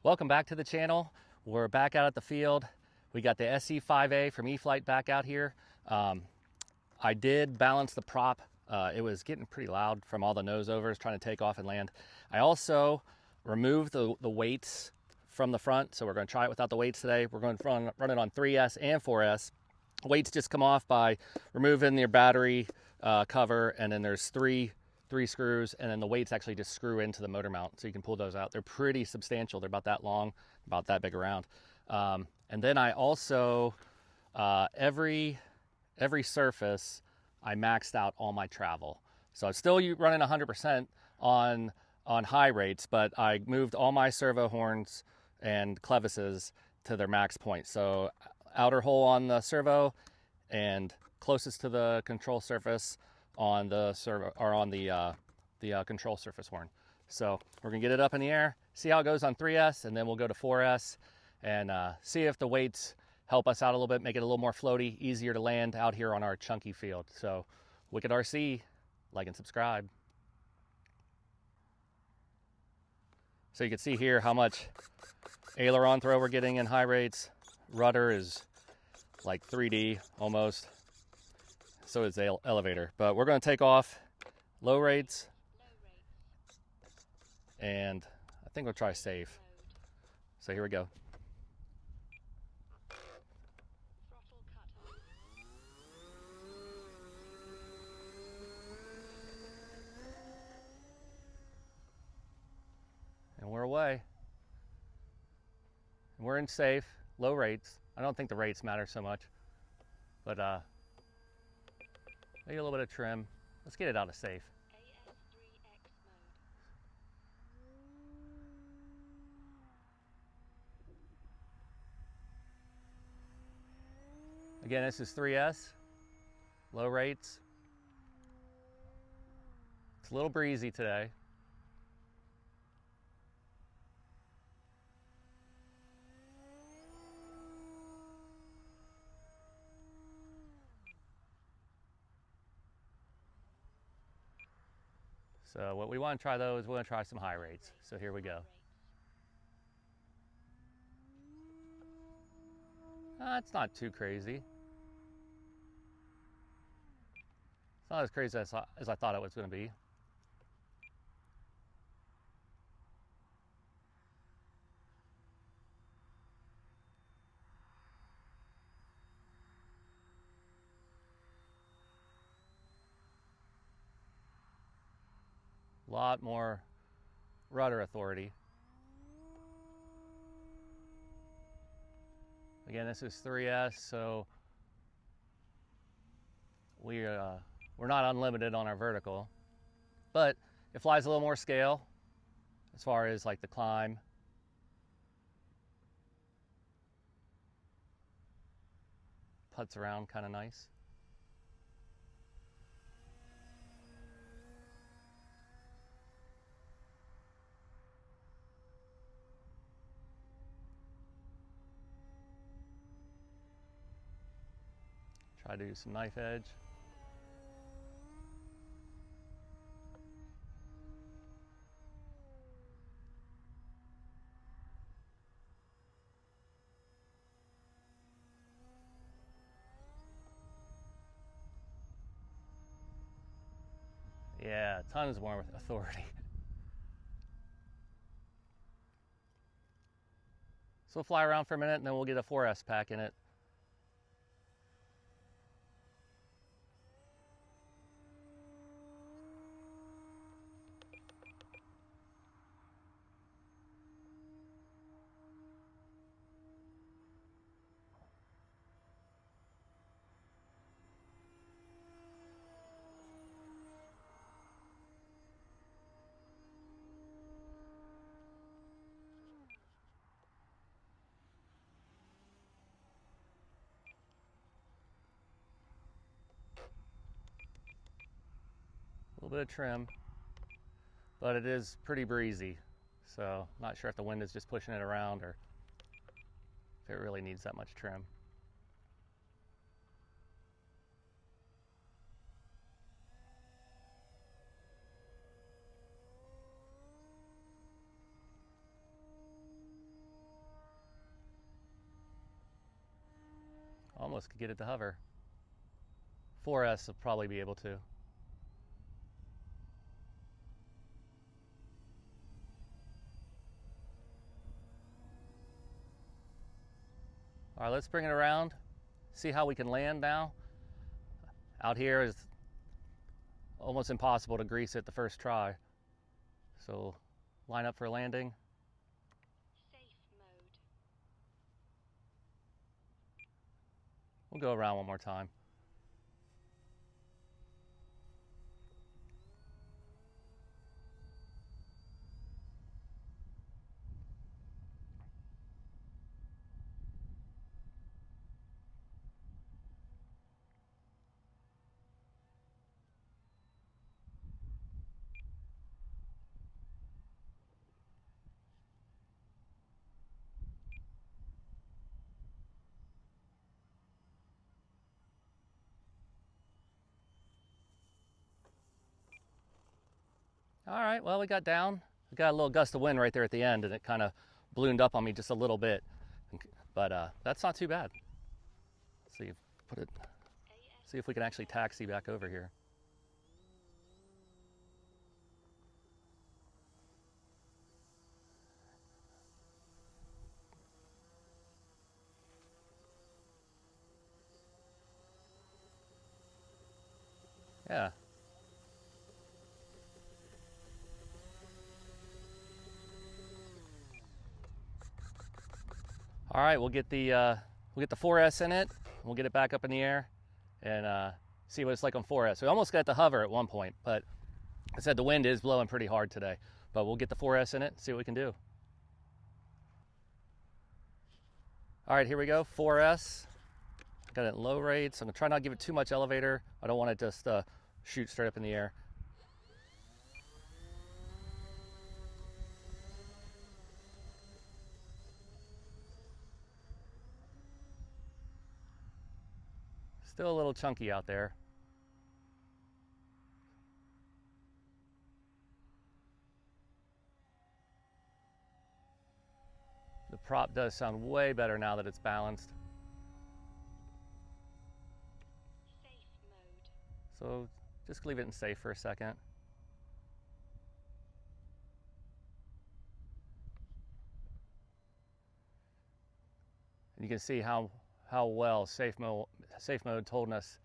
Welcome back to the channel. We're back out at the field. We got the SE5A from E-Flite back out here. I did balance the prop. It was getting pretty loud from all the nose overs trying to take off and land. I also removed the weights from the front, so we're going to try it without the weights today. We're going to run it on 3S and 4S. Weights just come off by removing your battery cover, and then there's three screws, and then the weights actually just screw into the motor mount, so you can pull those out. They're pretty substantial. They're about that long, about that big around. And then I also every surface I maxed out all my travel, so I'm still running 100% on high rates, but I moved all my servo horns and clevises to their max point. So outer hole on the servo and closest to the control surface on the servo, or on the control surface horn. So we're gonna get it up in the air, see how it goes on 3S, and then we'll go to 4S and see if the weights help us out a little bit, make it a little more floaty, easier to land out here on our chunky field. So WIKDRC, like and subscribe. So you can see here how much aileron throw we're getting in high rates. Rudder is like 3D almost. So is the elevator. But we're going to take off low rates, and I think we'll try safe. So here we go. And we're away. And we're in safe, low rates. I don't think the rates matter so much, but maybe a little bit of trim. Let's get it out of safe. Again, this is 3S, low rates. It's a little breezy today. So what we want to try though is we're going to try some high rates. So here we go. It's not too crazy. It's not as crazy as I thought it was going to be. A lot more rudder authority. Again, this is 3S, so we're not unlimited on our vertical, but it flies a little more scale as far as like the climb. Puts around kind of nice. Try to do some knife edge. Yeah, tons more authority. So we'll fly around for a minute and then we'll get a 4S pack in it. A little bit of trim, but it is pretty breezy. So not sure if the wind is just pushing it around or if it really needs that much trim. almost could get it to hover. 4S will probably be able to. All right, let's bring it around, see how we can land now. Out here is almost impossible to grease it the first try. So line up for landing. Safe mode. We'll go around one more time. All right, well, we got down. We got a little gust of wind right there at the end, and it kind of ballooned up on me just a little bit. But that's not too bad. Let's see, see if we can actually taxi back over here. Yeah. All right, we'll get the 4S in it. We'll get it back up in the air and see what it's like on 4S. We almost got to hover at one point, but I said the wind is blowing pretty hard today. But we'll get the 4S in it, see what we can do. All right, here we go, 4S. Got it in low rates. I'm gonna try not to give it too much elevator. I don't want it just shoot straight up in the air. Still a little chunky out there. The prop does sound way better now that it's balanced. Safe mode. So just leave it in safe for a second. And you can see how well safe mode told us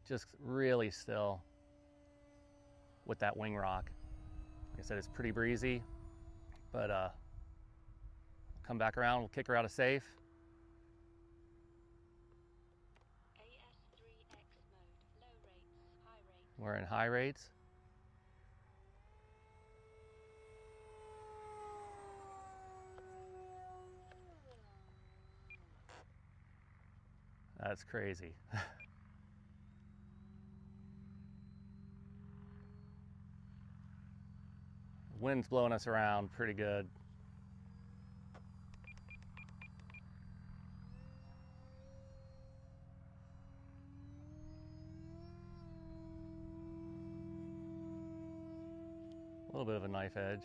just really still with that wing rock. Like I said, it's pretty breezy, but come back around, we'll kick her out of safe. AS3X mode. Low rates, high rates. We're in high rates. That's crazy. Wind's blowing us around pretty good. A little bit of a knife edge.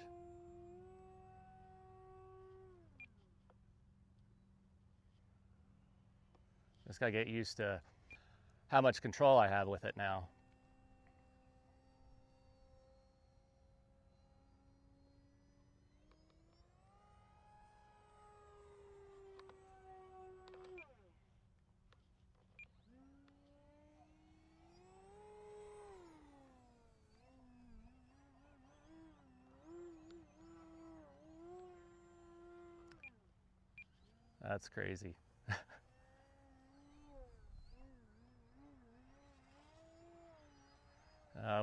Just gotta get used to how much control I have with it now. That's crazy.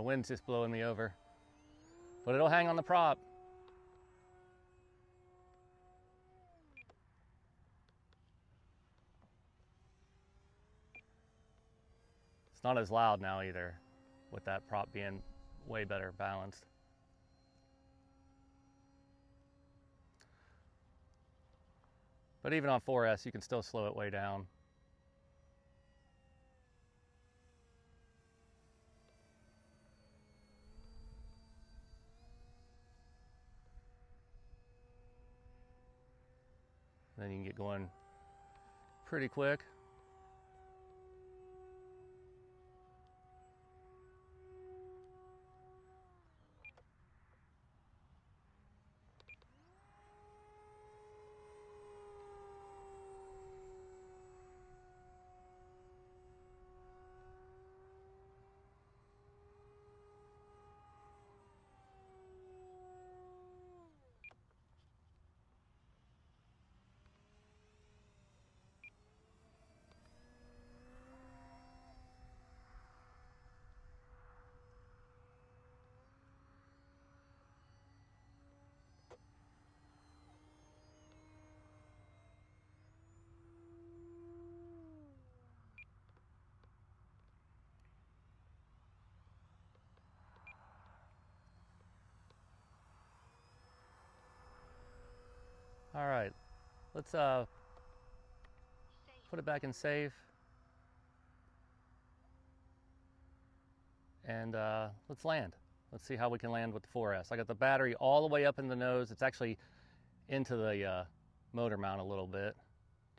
Wind's just blowing me over, but it'll hang on the prop. It's not as loud now either, with that prop being way better balanced. But even on 4S, you can still slow it way down. Then you can get going pretty quick. All right, let's Safe. put it back in safe. And let's land. Let's see how we can land with the 4S. I got the battery all the way up in the nose. It's actually into the motor mount a little bit.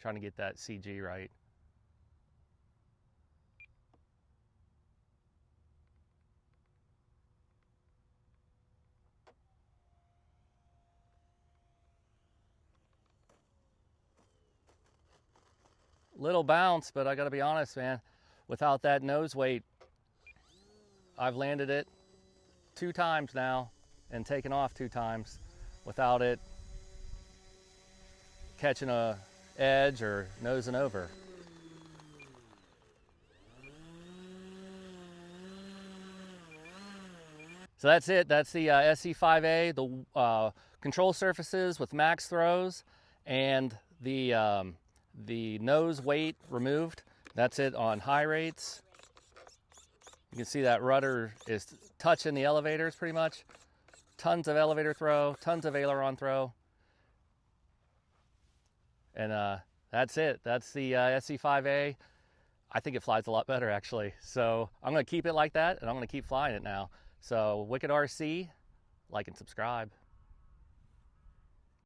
Trying to get that CG right. Little bounce, but I gotta be honest, man. Without that nose weight, I've landed it 2 times now and taken off 2 times without it catching a edge or nosing over. So that's it. That's the SE5A, the control surfaces with max throws and the nose weight removed. That's it on high rates. You can see that rudder is touching the elevators pretty much. Tons of elevator throw, tons of aileron throw. And that's it. That's the SE5A. I think it flies a lot better actually. So I'm gonna keep it like that and I'm gonna keep flying it now. So WIKDRC, like and subscribe.